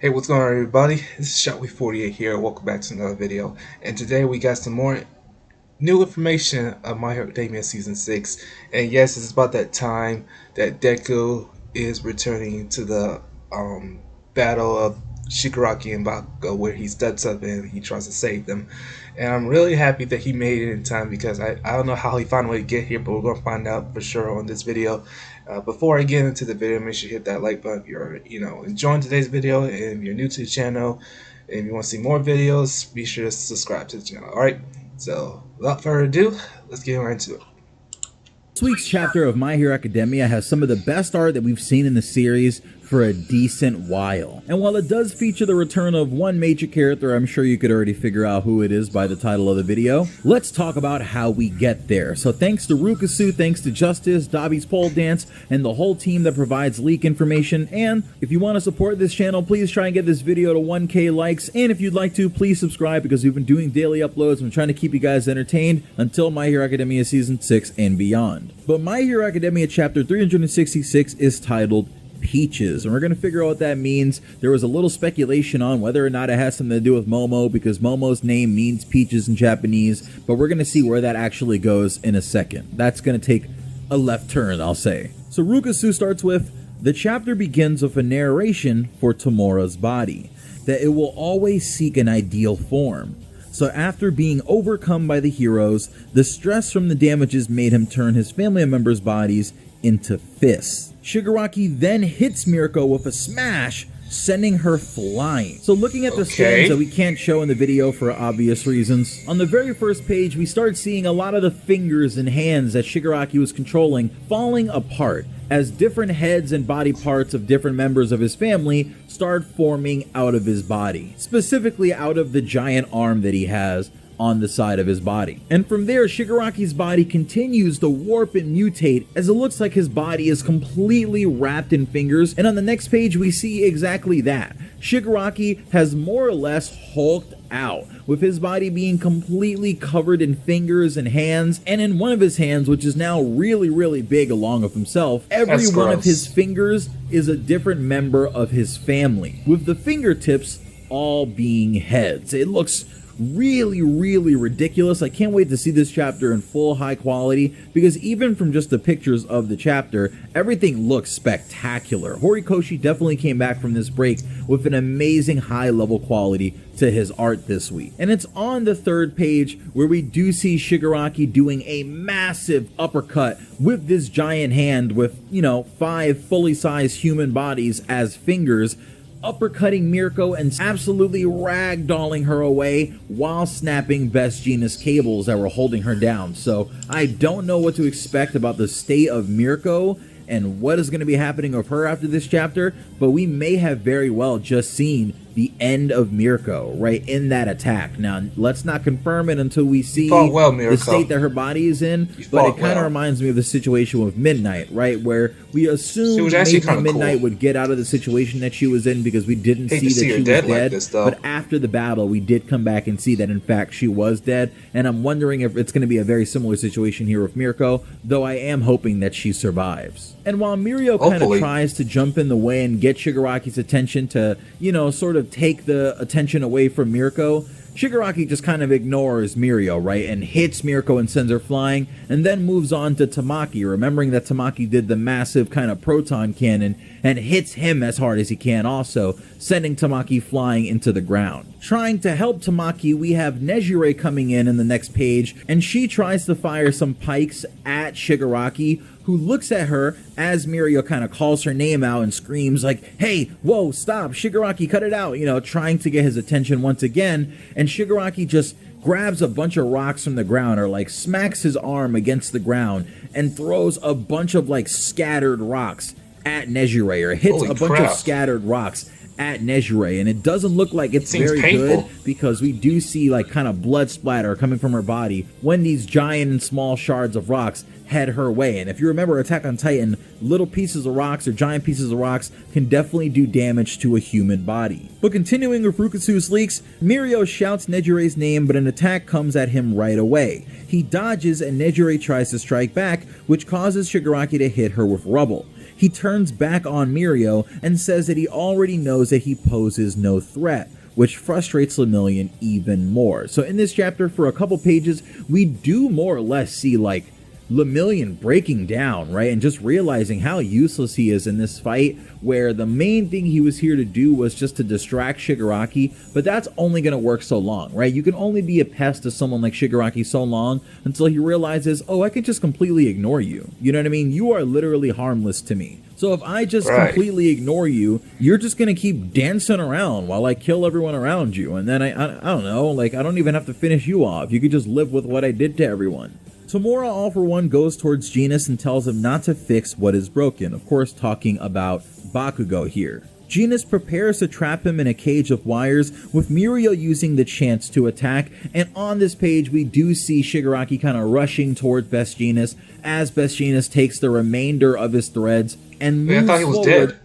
Hey, what's going on, everybody? This is Shotway48 here. Welcome back to another video. And today we got some more new information of My Hero Academia Season 6. And yes, it's about that time that Deku is returning to the battle of Shigaraki and Bakugo, where he steps up and he tries to save them. And I'm really happy that he made it in time because I don't know how he found a way to get here, but we're going to find out for sure on this video. Before I get into the video, make sure you hit that like button if you're enjoying today's video, and if you're new to the channel and if you want to see more videos, be sure to subscribe to the channel. Alright, so without further ado, let's get right into it. This week's chapter of My Hero Academia has some of the best art that we've seen in the series for a decent while. And while it does feature the return of one major character, I'm sure you could already figure out who it is by the title of the video, let's talk about how we get there. So thanks to Rukasu, thanks to Justice, Dabi's pole dance, and the whole team that provides leak information. And if you want to support this channel, please try and get this video to 1K likes. And if you'd like to, please subscribe because we've been doing daily uploads. I'm trying to keep you guys entertained until My Hero Academia Season 6 and beyond. But My Hero Academia Chapter 366 is titled Peaches, and we're going to figure out what that means. There was a little speculation on whether or not it has something to do with Momo, because Momo's name means peaches in Japanese, but we're going to see where that actually goes in a second. That's going to take a left turn, I'll say. So Rukasu starts with, the chapter begins with a narration for Tomora's body, that it will always seek an ideal form. So after being overcome by the heroes, the stress from the damages made him turn his family members' bodies into fists. Shigaraki then hits Mirko with a smash, sending her flying. So looking at the stands that we can't show in the video for obvious reasons, on the very first page we start seeing a lot of the fingers and hands that Shigaraki was controlling falling apart as different heads and body parts of different members of his family start forming out of his body, specifically out of the giant arm that he has on the side of his body. And from there, Shigaraki's body continues to warp and mutate as it looks like his body is completely wrapped in fingers. And on the next page, we see exactly that. Shigaraki has more or less hulked out, with his body being completely covered in fingers and hands, and in one of his hands, which is now really big along with himself, every one of his fingers is a different member of his family, with the fingertips all being heads. It looks really ridiculous. I can't wait to see this chapter in full high quality, because even from just the pictures of the chapter, everything looks spectacular. Horikoshi definitely came back from this break with an amazing high level quality to his art this week. And it's on the third page where we do see Shigaraki doing a massive uppercut with this giant hand with, 5 fully sized human bodies as fingers, uppercutting Mirko and absolutely ragdolling her away while snapping Best Jeanist cables that were holding her down. So I don't know what to expect about the state of Mirko and what is going to be happening with her after this chapter, but we may have very well just seen the end of Mirko right in that attack. Now, let's not confirm it until we see the state that her body is in, but it kind of reminds me of the situation with Midnight, right? Where we assumed maybe Midnight would get out of the situation that she was in because we didn't see that she was dead, but after the battle, we did come back and see that, in fact, she was dead, and I'm wondering if it's going to be a very similar situation here with Mirko, though I am hoping that she survives. And while Mirio kind of tries to jump in the way and get Shigaraki's attention to, sort of take the attention away from Mirko, Shigaraki just kind of ignores Mirio, right, and hits Mirko and sends her flying, and then moves on to Tamaki, remembering that Tamaki did the massive kind of proton cannon and hits him as hard as he can also, sending Tamaki flying into the ground. Trying to help Tamaki, we have Nejire coming in the next page, and she tries to fire some pikes at Shigaraki, who looks at her as Mirio kind of calls her name out and screams like, hey, whoa, stop, Shigaraki, cut it out, trying to get his attention once again, and Shigaraki just grabs a bunch of rocks from the ground, or like smacks his arm against the ground and throws a bunch of like scattered rocks at Nejire, or hits a bunch of scattered rocks at Nejire, and it doesn't look like it's very good because we do see like kind of blood splatter coming from her body when these giant and small shards of rocks head her way. And if you remember Attack on Titan, little pieces of rocks or giant pieces of rocks can definitely do damage to a human body. But continuing with Rukatsu's leaks, Mirio shouts Nejire's name, but an attack comes at him right away. He dodges and Nejire tries to strike back, which causes Shigaraki to hit her with rubble. he turns back on Mirio and says that he already knows that he poses no threat, which frustrates Lemillion even more. So in this chapter, for a couple pages, we do more or less see like Lemillion breaking down, right? And just realizing how useless he is in this fight, where the main thing he was here to do was just to distract Shigaraki, but that's only going to work so long, right? You can only be a pest to someone like Shigaraki so long until he realizes, oh, I can just completely ignore you. You know what I mean? You are literally harmless to me. So if I just completely ignore you, you're just going to keep dancing around while I kill everyone around you. And then I don't know, like I don't even have to finish you off. You could just live with what I did to everyone. Tamura, all for one, goes towards Genis and tells him not to fix what is broken, of course talking about Bakugo here. Genis prepares to trap him in a cage of wires, with Mirio using the chance to attack, and on this page we do see Shigaraki kind of rushing towards Best Genis as Best Genis takes the remainder of his threads and moves I thought he was forward, dead.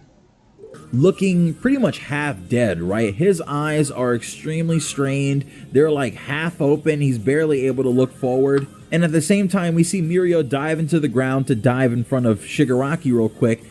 looking pretty much half dead, right? His eyes are extremely strained, they're like half open, he's barely able to look forward. And at the same time, we see Mirio dive into the ground to dive in front of Shigaraki real quick,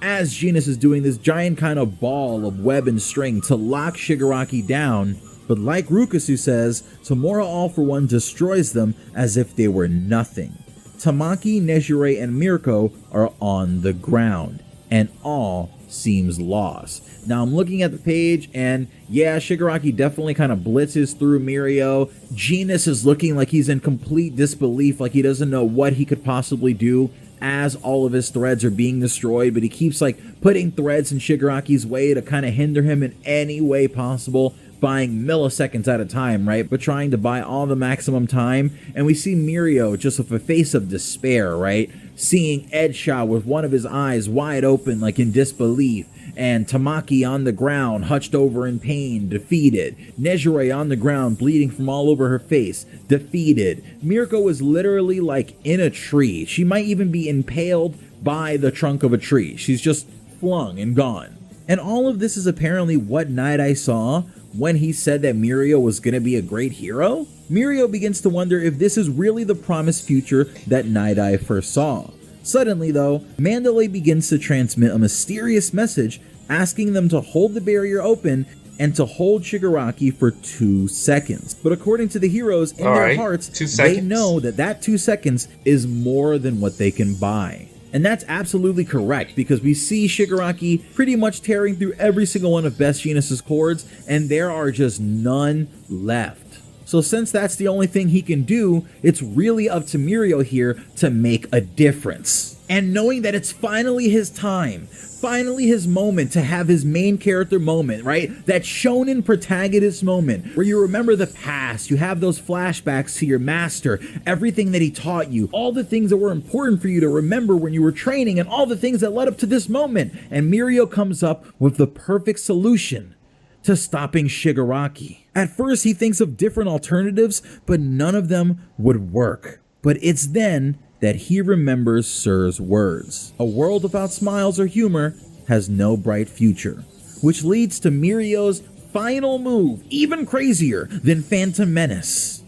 as Genis is doing this giant kind of ball of web and string to lock Shigaraki down. But like Rukasu says, Tamura all for one destroys them as if they were nothing. Tamaki, Nejire, and Mirko are on the ground, and all seems lost. Now I'm looking at the page, and yeah, Shigaraki definitely kind of blitzes through Mirio. Genis is looking like he's in complete disbelief, like he doesn't know what he could possibly do as all of his threads are being destroyed, but he keeps like putting threads in Shigaraki's way to kind of hinder him in any way possible, buying milliseconds at a time, right? But trying to buy all the maximum time. And we see Mirio just with a face of despair, right? Seeing Edsha with one of his eyes wide open, like in disbelief. And Tamaki on the ground, hunched over in pain, defeated. Nejire on the ground, bleeding from all over her face, defeated. Mirko is literally like in a tree. She might even be impaled by the trunk of a tree. She's just flung and gone. And all of this is apparently what Night Eye saw when he said that Mirio was going to be a great hero. Mirio begins to wonder if this is really the promised future that Night Eye first saw. Suddenly, though, Mandalay begins to transmit a mysterious message asking them to hold the barrier open and to hold Shigaraki for 2 seconds. But according to the heroes, in their hearts, they know that that 2 seconds is more than what they can buy. And that's absolutely correct, because we see Shigaraki pretty much tearing through every single one of Best Genis's chords, and there are just none left. So since that's the only thing he can do, it's really up to Mirio here to make a difference. And knowing that it's finally his time, finally his moment to have his main character moment, right? That shonen protagonist moment where you remember the past, you have those flashbacks to your master, everything that he taught you, all the things that were important for you to remember when you were training, and all the things that led up to this moment. And Mirio comes up with the perfect solution to stopping Shigaraki. At first, he thinks of different alternatives, but none of them would work. But it's then that he remembers Sir's words. A world without smiles or humor has no bright future. Which leads to Mirio's final move, even crazier than Phantom Menace.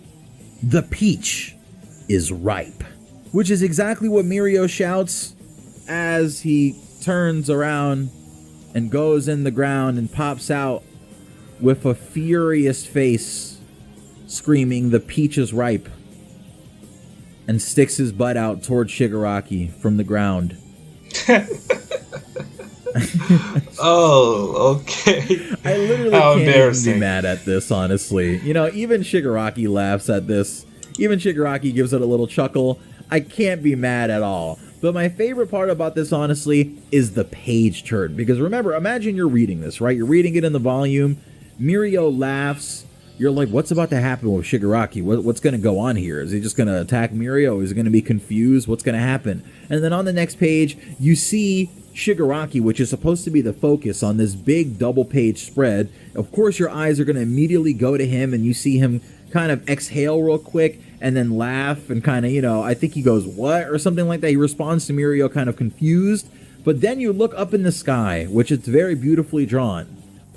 The peach is ripe. Which is exactly what Mirio shouts as he turns around and goes in the ground and pops out with a furious face, screaming, "The peach is ripe," and sticks his butt out toward Shigaraki from the ground. Oh, okay. I literally can't even be mad at this, honestly. You know, even Shigaraki laughs at this. Even Shigaraki gives it a little chuckle. I can't be mad at all. But my favorite part about this, honestly, is the page turn. Because remember, imagine you're reading this, right? You're reading it in the volume. Mirio laughs. You're like, what's about to happen with Shigaraki? What's going to go on here? Is he just going to attack Mirio? Is he going to be confused? What's going to happen? And then on the next page, you see Shigaraki, which is supposed to be the focus on this big double-page spread. Of course, your eyes are going to immediately go to him, and you see him kind of exhale real quick and then laugh and kind of, you know, I think he goes, what? Or something like that. He responds to Mirio kind of confused. But then you look up in the sky, which it's very beautifully drawn,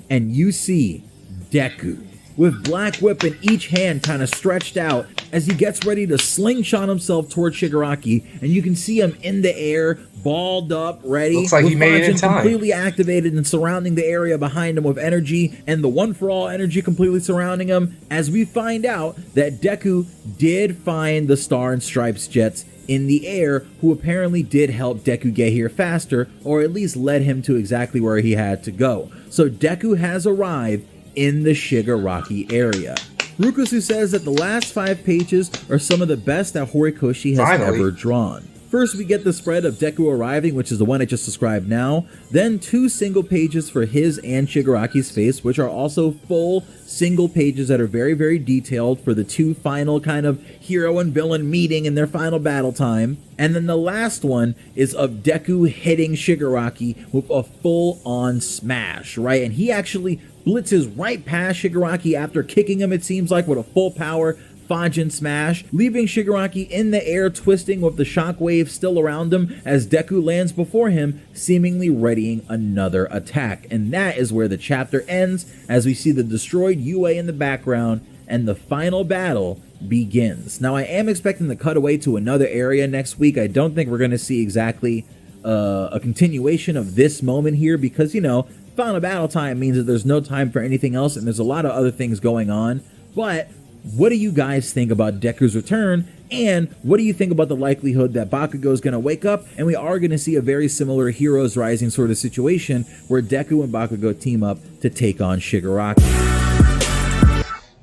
and you see Deku, with Black Whip in each hand kind of stretched out as he gets ready to slingshot himself toward Shigaraki, and you can see him in the air, balled up, ready, Looks like with he made it in Fajin time. completely activated and surrounding the area behind him with energy, and the One For All energy completely surrounding him, as we find out that Deku did find the Star and Stripes jets in the air, who apparently did help Deku get here faster, or at least led him to exactly where he had to go. So Deku has arrived in the Shigaraki area. Rukusu says that the last 5 pages are some of the best that Horikoshi has ever drawn. First, we get the spread of Deku arriving, which is the one I just described now. Then 2 single pages for his and Shigaraki's face, which are also full single pages that are very, very detailed for the 2 final kind of hero and villain meeting in their final battle time. And then the last one is of Deku hitting Shigaraki with a full-on smash, right? And he actually blitzes right past Shigaraki after kicking him, it seems like, with a full power Fajin smash, leaving Shigaraki in the air twisting with the shockwave still around him as Deku lands before him, seemingly readying another attack. And that is where the chapter ends, as we see the destroyed UA in the background and the final battle begins. Now, I am expecting to cut away to another area next week. I don't think we're going to see exactly a continuation of this moment here because, you know, final battle time means that there's no time for anything else and there's a lot of other things going on. But what do you guys think about Deku's return, and what do you think about the likelihood that Bakugo is going to wake up and we are going to see a very similar Heroes Rising sort of situation where Deku and Bakugo team up to take on Shigaraki?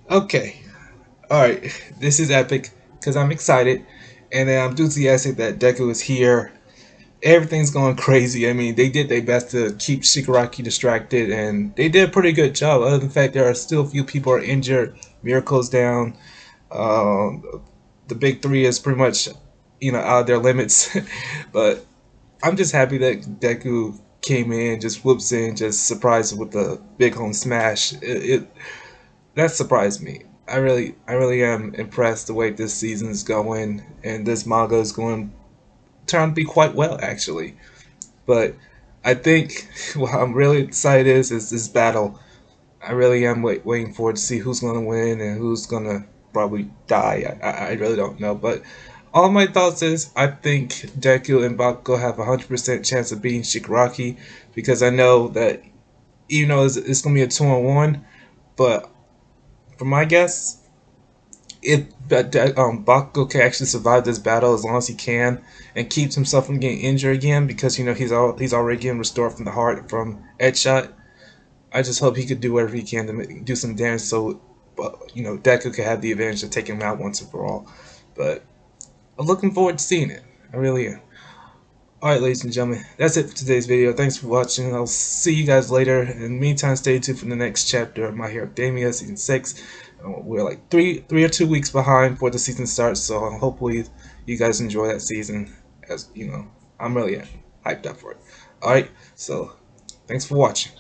Okay, alright, this is epic because I'm excited and I'm enthusiastic that Deku is here. Everything's going crazy. I mean, they did their best to keep Shigaraki distracted, and they did a pretty good job. Other than the fact there are still a few people are injured, Miracle's down. The big 3 is pretty much, you know, out of their limits. But I'm just happy that Deku came in, just whoops in, just surprised with the big home smash. That surprised me. I really am impressed the way this season is going, and this manga is going turned to be quite well actually. But I think what I'm really excited is this battle. I really am waiting for it to see who's going to win and who's going to probably die. I really don't know. But all my thoughts is I think Deku and Bakugo have a 100% chance of beating Shigaraki because I know that even though it's going to be a 2-on-1, but for my guess, if Bakugo can actually survive this battle as long as he can and keeps himself from getting injured again, because you know he's already getting restored from the heart from Headshot. I just hope he could do whatever he can to do some damage, so you know Deku could have the advantage of taking him out once and for all. But I'm looking forward to seeing it. I really am. Alright, ladies and gentlemen, that's it for today's video. Thanks for watching. I'll see you guys later. In the meantime, stay tuned for the next chapter of My Hero Academia Season 6. We're like three or 2 weeks behind before the season starts, so hopefully you guys enjoy that season. As you know, I'm really hyped up for it. Alright, so thanks for watching.